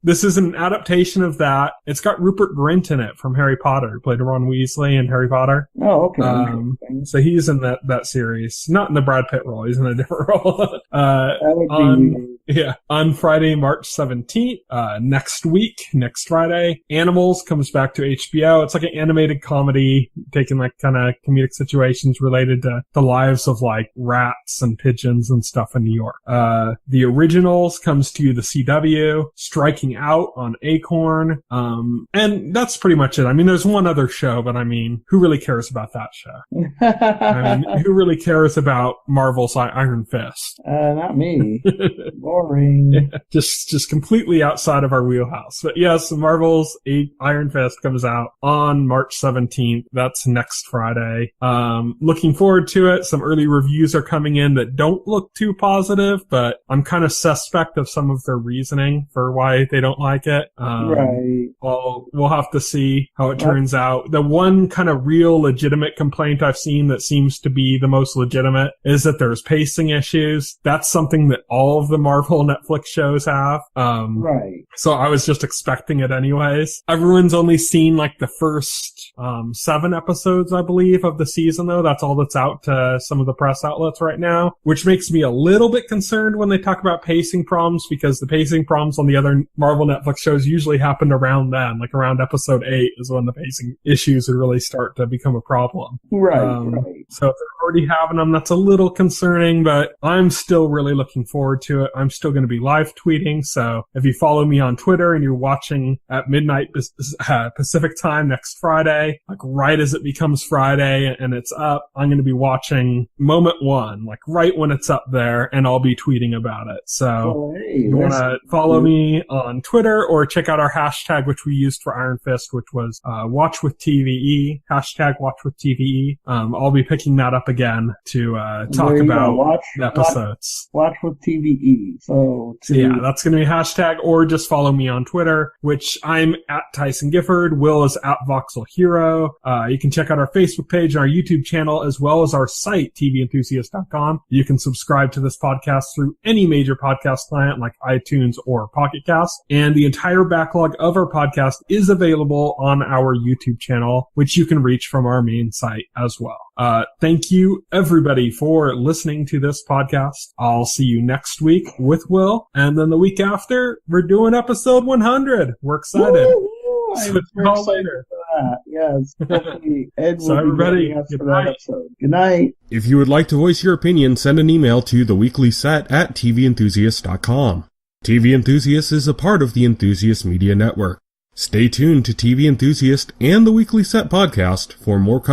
This is an adaptation of that. It's got Rupert Grint in it from Harry Potter, who played Ron Weasley in Harry Potter. Oh, okay. So he's in that series. Not in the Brad Pitt role. He's in a different role. That would be weird. Yeah. On Friday, March 17th, next Friday, Animals comes back to HBO. It's like an animated comedy taking like kind of comedic situations related to the lives of like rats and pigeons and stuff in New York. The Originals comes to the CW, Striking Out on Acorn. And that's pretty much it. I mean, there's one other show, but I mean, who really cares about that show? I mean, who really cares about Marvel's Iron Fist? Not me. Boring. Yeah, just completely outside of our wheelhouse. But yes, Marvel's Iron Fist comes out on March 17th. That's next Friday. Looking forward to it. Some early reviews are coming in that don't look too positive, but I'm kind of suspect of some of their reasoning for why they don't like it. Right. We'll have to see how it turns out. The one kind of real legitimate complaint I've seen that seems to be the most legitimate is that there's pacing issues. That's something that all of the Marvel Netflix shows have. Right. So I was just expecting it anyways. Everyone's only seen like the first 7 episodes, I believe, of the season though. That's all that's out to some of the press outlets right now, which makes me a little bit concerned when they talk about pacing problems, because the pacing problems on the other Marvel Netflix shows usually happened around then, like around episode 8 is when the pacing issues would really start to become a problem. Right. So if they're already having them, that's a little concerning, but I'm still really looking forward to it. I'm still going to be live tweeting. So if you follow me on Twitter and you're watching at midnight Pacific time next Friday, like right as it becomes Friday and it's up, I'm going to be watching moment 1, like right when it's up there, and I'll be tweeting about it. So if you want to follow me on Twitter or check out our hashtag, which we used for Iron Fist, which was watch with TVE, hashtag watch with TVE. I'll be picking that up again to talk about episodes. Watch with TVE. So yeah, that's going to be hashtag, or just follow me on Twitter, which I'm at Tyson Gifford. Will is at Voxel Hero. You can check out our Facebook page and our YouTube channel, as well as our site, TVEnthusiast.com. You can subscribe to this podcast through any major podcast client like iTunes or Pocket Cast. And the entire backlog of our podcast is available on our YouTube channel, which you can reach from our main site as well. Thank you everybody for listening to this podcast. I'll see you next week with Will, and then the week after we're doing episode 100. We're excited. I'm excited for that. Yes. Hopefully Ed will everybody, good night. Good night. If you would like to voice your opinion, send an email to theweeklyset@TVEnthusiast.com. TV Enthusiast is a part of the Enthusiast Media Network. Stay tuned to TV Enthusiast and the Weekly Set podcast for more coverage